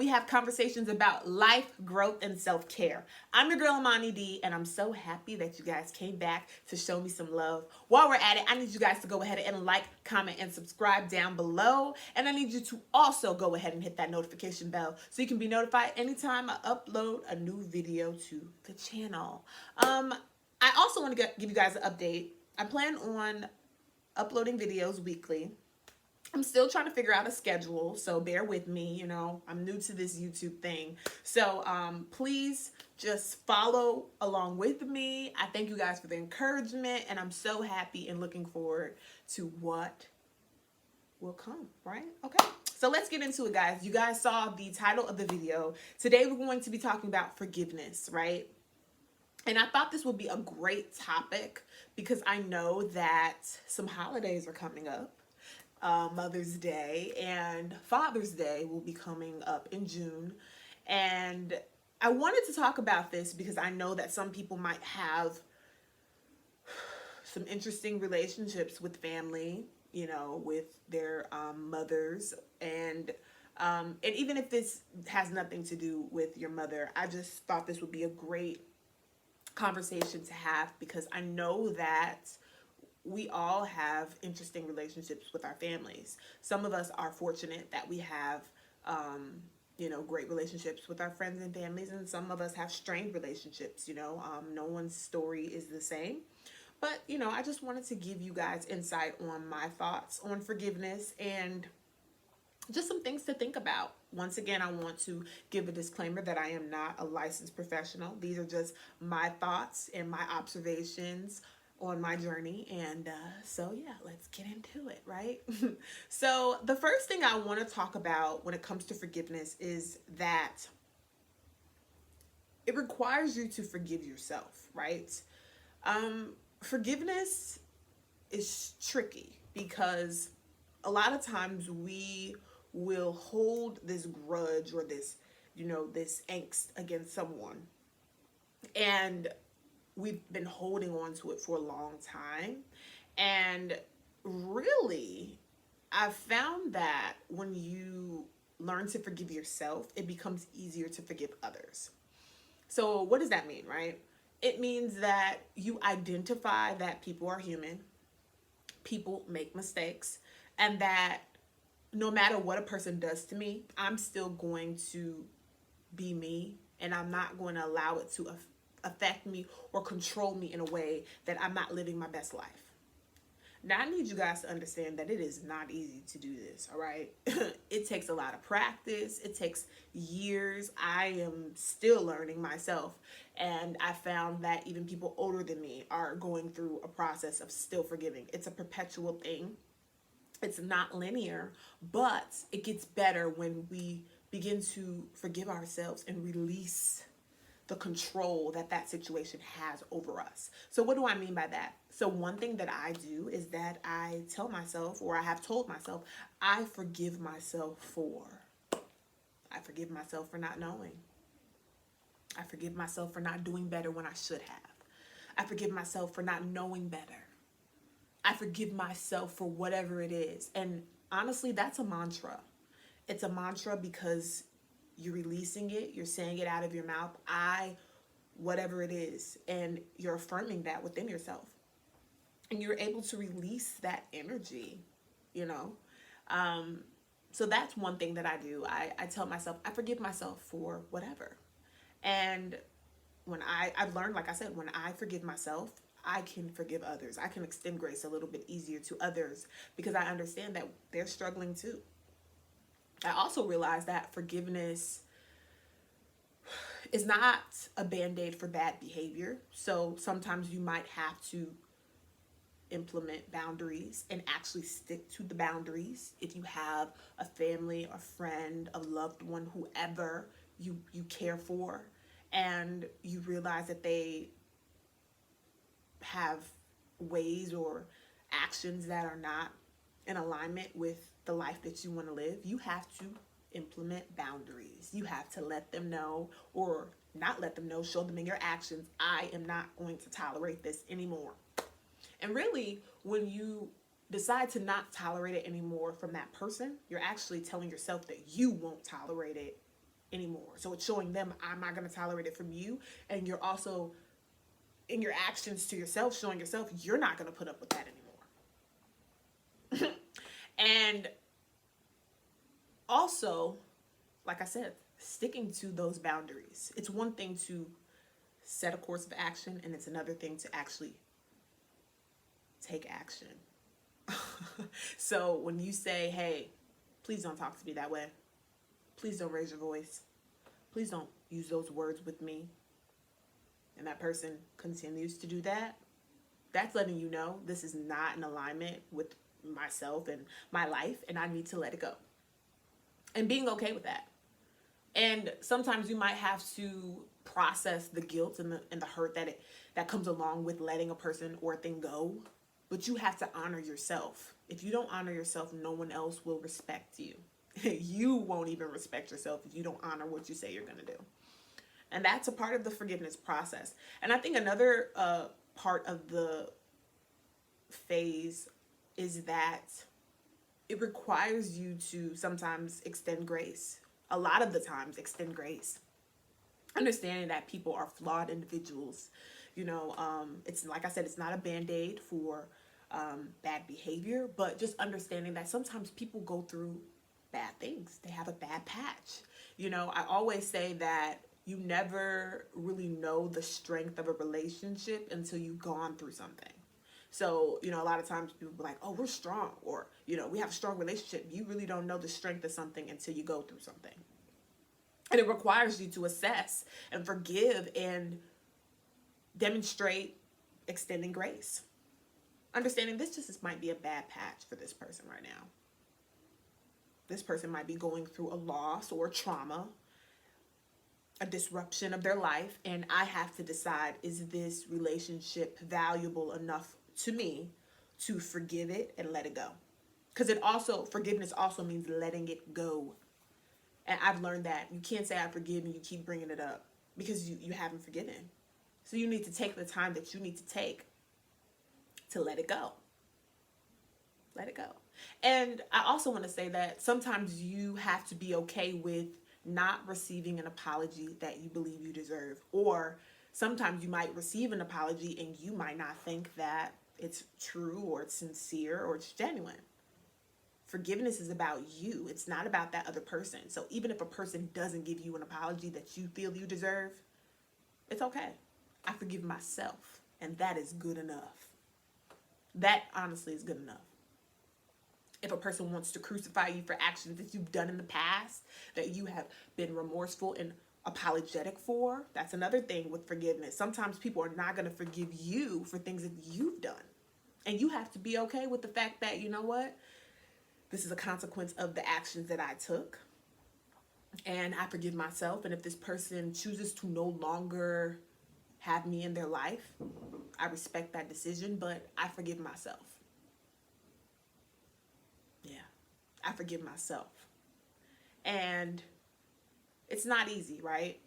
have conversations about life, growth, and self-care. I'm your girl, Amani D, and I'm so happy that you guys came back to show me some love. While we're at it, I need you guys to go ahead and like, comment, and subscribe down below. And I need you to also go ahead and hit that notification bell so you can be notified anytime I upload a new video to the channel. I also want to give you guys an update. I plan on uploading videos weekly. I'm still trying to figure out a schedule, so bear with me. You know, I'm new to this YouTube thing. So please just follow along with me. I thank you guys for the encouragement, and I'm so happy and looking forward to what will come, right? Okay, so let's get into it, guys. You guys saw the title of the video. Today we're going to be talking about forgiveness, right? And I thought this would be a great topic because I know that some holidays are coming up. Mother's Day and Father's Day will be coming up in June. And I wanted to talk about this because I know that some people might have some interesting relationships with family, you know, with their mothers. And even if this has nothing to do with your mother, I just thought this would be a great conversation to have because I know that we all have interesting relationships with our families. Some of us are fortunate that we have, great relationships with our friends and families, and some of us have strained relationships. No one's story is the same. But, I just wanted to give you guys insight on my thoughts on forgiveness and just some things to think about. Once again, I want to give a disclaimer that I am not a licensed professional. These are just my thoughts and my observations on my journey. And so, yeah, let's get into it, right? So the first thing I want to talk about when it comes to forgiveness is that it requires you to forgive yourself, right? Forgiveness is tricky because a lot of times we will hold this grudge or this angst against someone, and we've been holding on to it for a long time. And really, I've found that when you learn to forgive yourself, it becomes easier to forgive others. So what does that mean, right? It means that you identify that people are human, people make mistakes, and that no matter what a person does to me, I'm still going to be me, and I'm not going to allow it to affect me or control me in a way that I'm not living my best life. Now, I need you guys to understand that it is not easy to do this, all right? It takes a lot of practice. It takes years. I am still learning myself, and I found that even people older than me are going through a process of still forgiving. It's a perpetual thing. It's not linear, but it gets better when we begin to forgive ourselves and release the control that situation has over us. So what do I mean by that? So one thing that I do is that I tell myself, or I have told myself, I forgive myself for. I forgive myself for not knowing. I forgive myself for not doing better when I should have. I forgive myself for not knowing better. I forgive myself for whatever it is. And honestly, that's a mantra. It's a mantra because you're releasing it, you're saying it out of your mouth, whatever it is, and you're affirming that within yourself. And you're able to release that energy, you know? So that's one thing that I do. I tell myself, I forgive myself for whatever. And I've learned, like I said, when I forgive myself, I can forgive others. I can extend grace a little bit easier to others because I understand that they're struggling too. I also realize that forgiveness is not a band-aid for bad behavior. So sometimes you might have to implement boundaries and actually stick to the boundaries. If you have a family, a friend, a loved one, whoever you care for, and you realize that they have ways or actions that are not in alignment with the life that you want to live, you have to implement boundaries. You have to let them know, or not let them know, show them in your actions, I am not going to tolerate this anymore. And really, when you decide to not tolerate it anymore from that person, you're actually telling yourself that you won't tolerate it anymore. So it's showing them, I'm not going to tolerate it from you. And you're also, in your actions to yourself, showing yourself you're not going to put up with that anymore. And also, like I said, sticking to those boundaries. It's one thing to set a course of action, and it's another thing to actually take action. So when you say, hey, please don't talk to me that way, please don't raise your voice, please don't use those words with me, and that person continues to do that, that's letting you know this is not in alignment with myself and my life, and I need to let it go. And being okay with that. And sometimes you might have to process the guilt and the hurt that comes along with letting a person or a thing go. But you have to honor yourself. If you don't honor yourself, no one else will respect you. You won't even respect yourself if you don't honor what you say you're going to do. And that's a part of the forgiveness process. And I think another part of the phase is that it requires you to sometimes extend grace. A lot of the times, extend grace. Understanding that people are flawed individuals. It's like I said, it's not a band-aid for bad behavior, but just understanding that sometimes people go through bad things. They have a bad patch. I always say that you never really know the strength of a relationship until you've gone through something. So, a lot of times people be like, oh, we're strong, or, we have a strong relationship. You really don't know the strength of something until you go through something. And it requires you to assess and forgive and demonstrate extending grace. Understanding this might be a bad patch for this person right now. This person might be going through a loss or a trauma, a disruption of their life, and I have to decide, is this relationship valuable enough to me to forgive it and let it go? Because forgiveness also means letting it go. And I've learned that you can't say I forgive and you keep bringing it up because you haven't forgiven. So you need to take the time that you need to take to let it go. Let it go. And I also want to say that sometimes you have to be okay with not receiving an apology that you believe you deserve. Or sometimes you might receive an apology and you might not think that it's true or it's sincere or it's genuine. Forgiveness is about you. It's not about that other person. So even if a person doesn't give you an apology that you feel you deserve, it's okay. I forgive myself, and that is good enough. That honestly is good enough. If a person wants to crucify you for actions that you've done in the past, that you have been remorseful and apologetic for, that's another thing with forgiveness. Sometimes people are not going to forgive you for things that you've done. And you have to be okay with the fact that, you know what? This is a consequence of the actions that I took. And I forgive myself. And if this person chooses to no longer have me in their life, I respect that decision, but I forgive myself. Yeah, I forgive myself. And it's not easy, right?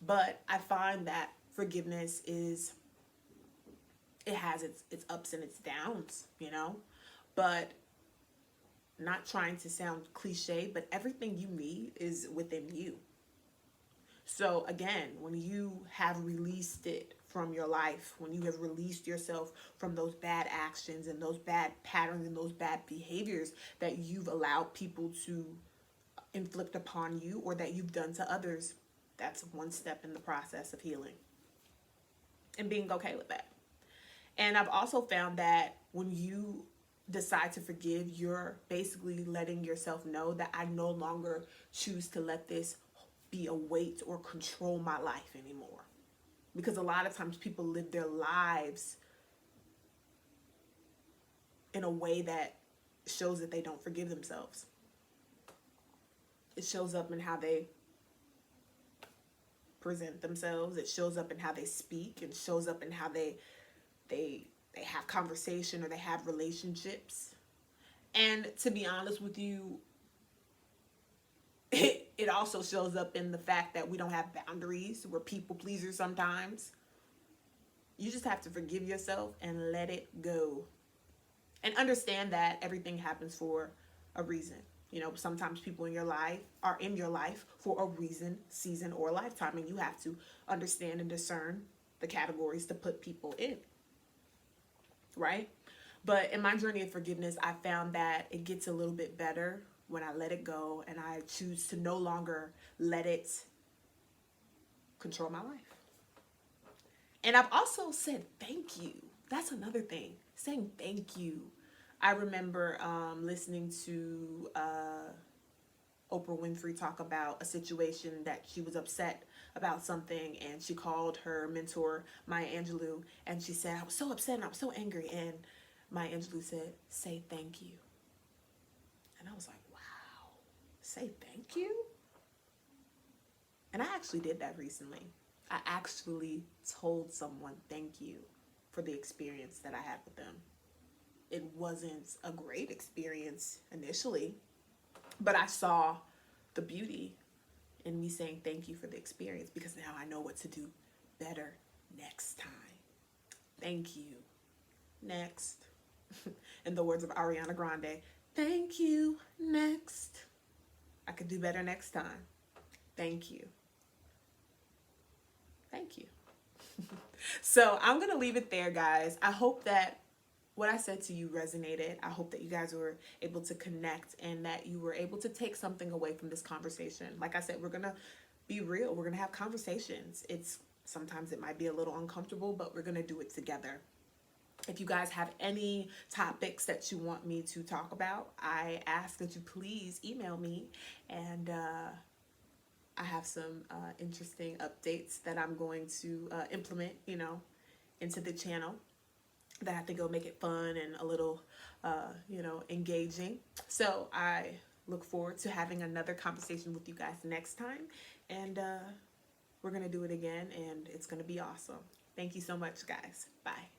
But I find that forgiveness it has its ups and its downs, but not trying to sound cliche, but everything you need is within you. So again, when you have released it from your life, when you have released yourself from those bad actions and those bad patterns and those bad behaviors that you've allowed people to inflict upon you or that you've done to others, that's one step in the process of healing and being okay with that. And I've also found that when you decide to forgive, you're basically letting yourself know that I no longer choose to let this be a weight or control my life anymore. Because a lot of times people live their lives in a way that shows that they don't forgive themselves. It shows up in how they present themselves. It shows up in how they speak. It shows up in how they have conversation or they have relationships. And to be honest with you, it also shows up in the fact that we don't have boundaries. We're people pleasers sometimes. You just have to forgive yourself and let it go. And understand that everything happens for a reason. You know, sometimes people in your life are in your life for a reason, season, or lifetime, and you have to understand and discern the categories to put people in, right? But in my journey of forgiveness, I found that it gets a little bit better when I let it go and I choose to no longer let it control my life. And I've also said thank you. That's another thing, saying thank you. I remember listening to Oprah Winfrey talk about a situation that she was upset about something, and she called her mentor Maya Angelou, and she said, I was so upset and I was so angry, and Maya Angelou said, say thank you. And I was like, wow, say thank you? And I actually did that recently. I actually told someone thank you for the experience that I had with them. It wasn't a great experience initially, but I saw the beauty in me saying thank you for the experience, because now I know what to do better next time. Thank you. Next. In the words of Ariana Grande, thank you. Next. I could do better next time. Thank you. Thank you. So I'm going to leave it there, guys. I hope that what I said to you resonated. I hope that you guys were able to connect and that you were able to take something away from this conversation. Like I said, we're going to be real. We're going to have conversations. Sometimes it might be a little uncomfortable, but we're going to do it together. If you guys have any topics that you want me to talk about, I ask that you please email me, and I have some interesting updates that I'm going to implement, into the channel, that I think will make it fun and a little, engaging. So I look forward to having another conversation with you guys next time, and we're going to do it again, and it's going to be awesome. Thank you so much, guys. Bye.